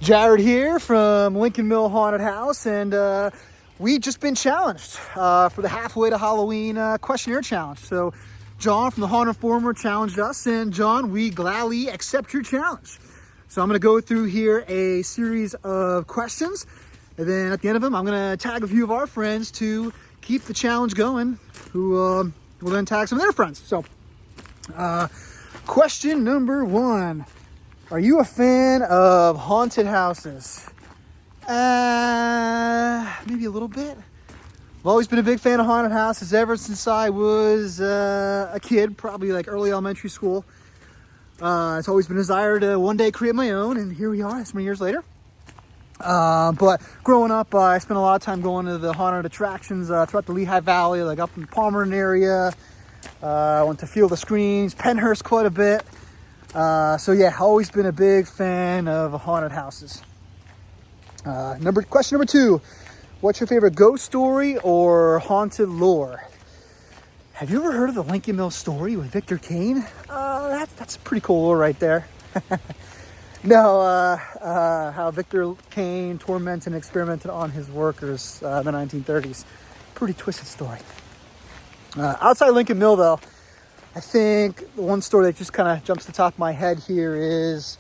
Jared here from Lincoln Mill Haunted House, and we've just been challenged for the Halfway to Halloween questionnaire challenge. So John from the Haunted Informer challenged us, and John, we gladly accept your challenge. So I'm going to go through here a series of questions, and then at the end of them, I'm going to tag a few of our friends to keep the challenge going, who will then tag some of their friends. So question number one. Are you a fan of haunted houses? Maybe a little bit. I've always been a big fan of haunted houses ever since I was a kid, probably like early elementary school. It's always been a desire to one day create my own, and here we are, so many years later. But growing up, I spent a lot of time going to the haunted attractions throughout the Lehigh Valley, like up in the Palmerton area. I went to Field of Screens, Penhurst quite a bit. So yeah, always been a big fan of haunted houses. Question number two. What's your favorite ghost story or haunted lore? Have you ever heard of the Lincoln Mill story with Victor Kane? That's pretty cool lore right there. No, how Victor Kane tormented and experimented on his workers in the 1930s. Pretty twisted story. Outside Lincoln Mill though, I think the one story that just kind of jumps to the top of my head here is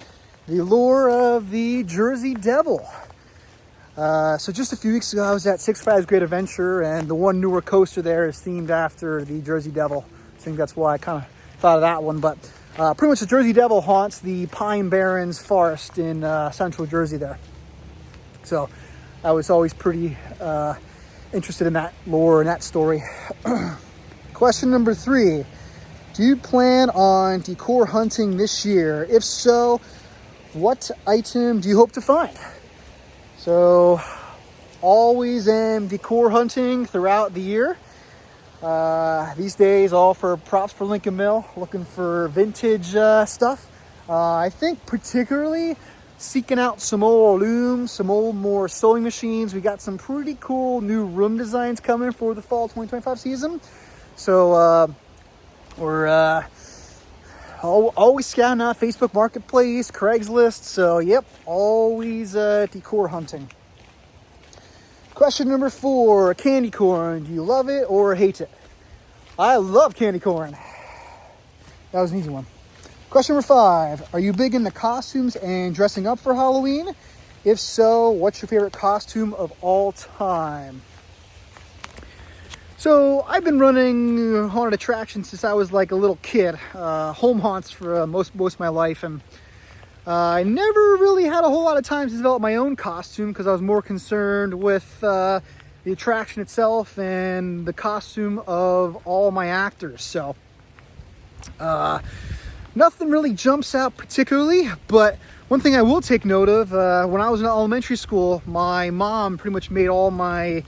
the lore of the Jersey Devil. So just a few weeks ago, I was at Six Flags Great Adventure, and the one newer coaster there is themed after the Jersey Devil. I think that's why I kind of thought of that one. But pretty much the Jersey Devil haunts the Pine Barrens Forest in central Jersey there. So I was always pretty interested in that lore and that story. Question number three. Do you plan on decor hunting this year? If so, what item do you hope to find? So, always am decor hunting throughout the year. These days, all for props for Lincoln Mill, looking for vintage stuff. I think particularly seeking out some old looms, some old more sewing machines. We got some pretty cool new room designs coming for the fall 2025 season. So, we're always scouting out Facebook Marketplace, Craigslist. So, yep, always decor hunting. Question number four, candy corn. Do you love it or hate it? I love candy corn. That was an easy one. Question number five, are you big into costumes and dressing up for Halloween? If so, what's your favorite costume of all time? So I've been running haunted attractions since I was like a little kid, home haunts for most of my life, and I never really had a whole lot of time to develop my own costume because I was more concerned with the attraction itself and the costume of all my actors. So nothing really jumps out particularly, but one thing I will take note of, when I was in elementary school, my mom pretty much made all my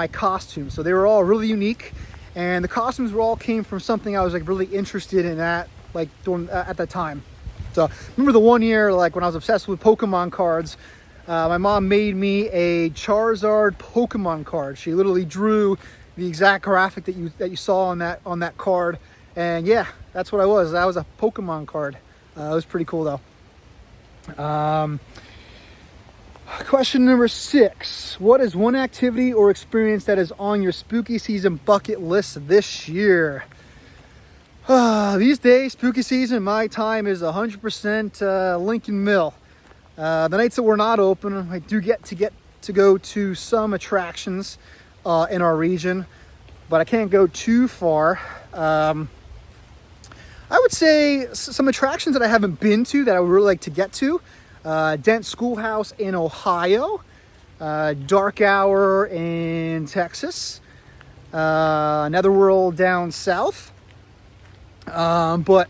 costumes. So they were all really unique, and the costumes all came from something I was like really interested in at that time. So remember the one year, like when I was obsessed with Pokemon cards, my mom made me a Charizard Pokemon card. She literally drew the exact graphic that you saw on that card, and yeah, that's what I was. I was a Pokemon card. It was pretty cool though. Question number six. What is one activity or experience that is on your spooky season bucket list this year? These days, spooky season, my time is 100% Lincoln Mill. The nights that we're not open, I do get to go to some attractions in our region, but I can't go too far. I would say some attractions that I haven't been to that I would really like to get to. Dent Schoolhouse in Ohio, Dark Hour in Texas, Netherworld down south. But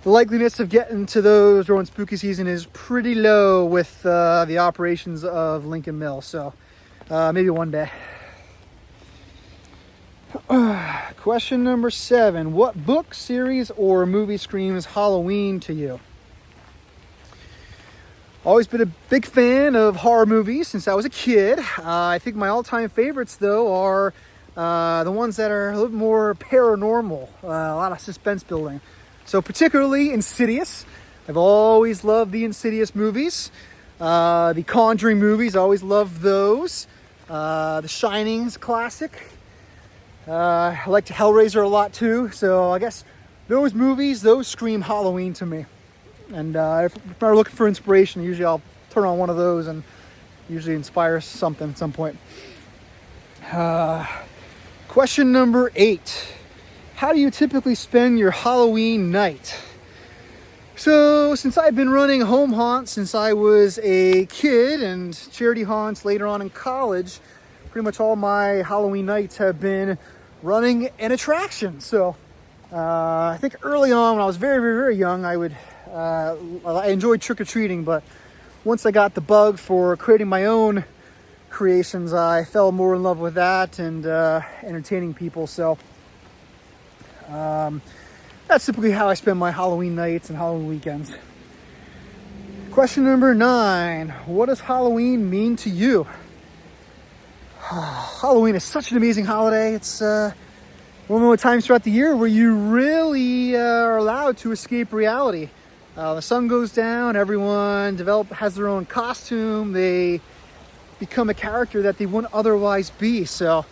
the likeliness of getting to those during spooky season is pretty low with the operations of Lincoln Mill. So maybe one day. Question number seven. What book, series, or movie screams Halloween to you? Always been a big fan of horror movies since I was a kid. I think my all-time favorites, though, are the ones that are a little more paranormal, a lot of suspense building. So particularly Insidious. I've always loved the Insidious movies. The Conjuring movies, I always love those. The Shining is a classic. I like Hellraiser a lot too. So I guess those movies, those scream Halloween to me. And if I'm looking for inspiration, usually I'll turn on one of those and usually inspires something at some point. Question number 8. How do you typically spend your Halloween night? So since I've been running home haunts since I was a kid and charity haunts later on in college, pretty much all my Halloween nights have been running an attraction. So I think early on when I was very, very, very young, I enjoyed trick-or-treating, but once I got the bug for creating my own creations, I fell more in love with that and entertaining people. So that's typically how I spend my Halloween nights and Halloween weekends. Question number 9. What does Halloween mean to you? Halloween is such an amazing holiday. It's one of the times throughout the year where you really are allowed to escape reality. The sun goes down, everyone has their own costume, they become a character that they wouldn't otherwise be. So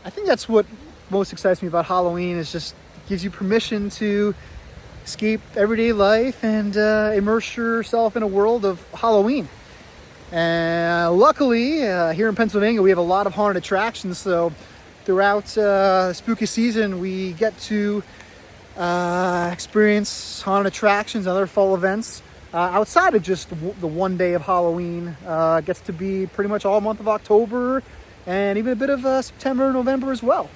I think that's what most excites me about Halloween, is just gives you permission to escape everyday life and immerse yourself in a world of Halloween. And luckily, here in Pennsylvania, we have a lot of haunted attractions. So throughout the spooky season, we get to experience haunted attractions and other fall events outside of just the one day of Halloween. Gets to be pretty much all month of October and even a bit of September, November as well.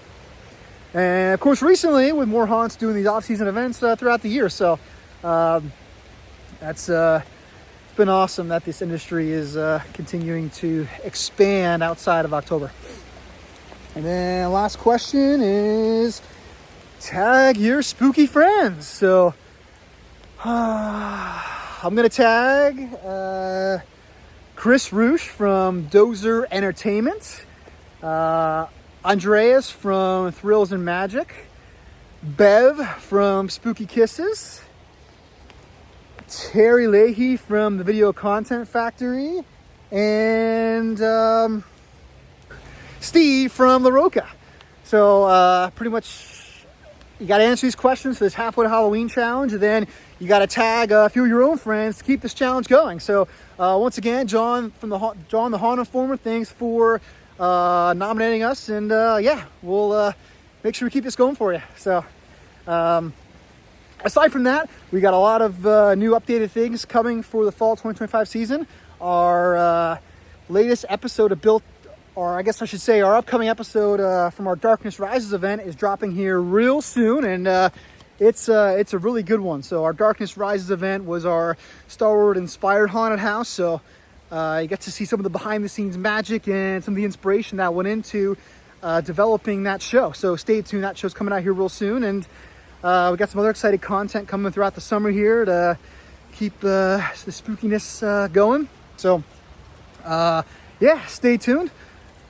And of course, recently with more haunts doing these off-season events throughout the year. So it's been awesome that this industry is continuing to expand outside of October. And then last question is, tag your spooky friends. So I'm going to tag Chris Roosh from Dozer Entertainment, Andreas from Thrills and Magic, Bev from Spooky Kisses, Terry Leahy from the Video Content Factory, and Steve from the Roca. So pretty much you got to answer these questions for this halfway Halloween challenge, and then you got to tag a few of your own friends to keep this challenge going. So once again, John the Haunt Informer, thanks for nominating us, and we'll make sure we keep this going for you. So aside from that, we got a lot of new updated things coming for the fall 2025 season. Our latest episode of our upcoming episode from our Darkness Rises event is dropping here real soon, and it's a really good one. So our Darkness Rises event was our Star Wars inspired haunted house. So you get to see some of the behind the scenes magic and some of the inspiration that went into developing that show. So stay tuned. That show's coming out here real soon. And we got some other exciting content coming throughout the summer here to keep the spookiness going. So stay tuned.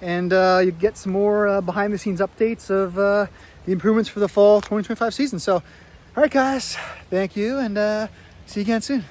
And you get some more behind the scenes updates of the improvements for the fall 2025 season. So, all right, guys, thank you, and see you again soon.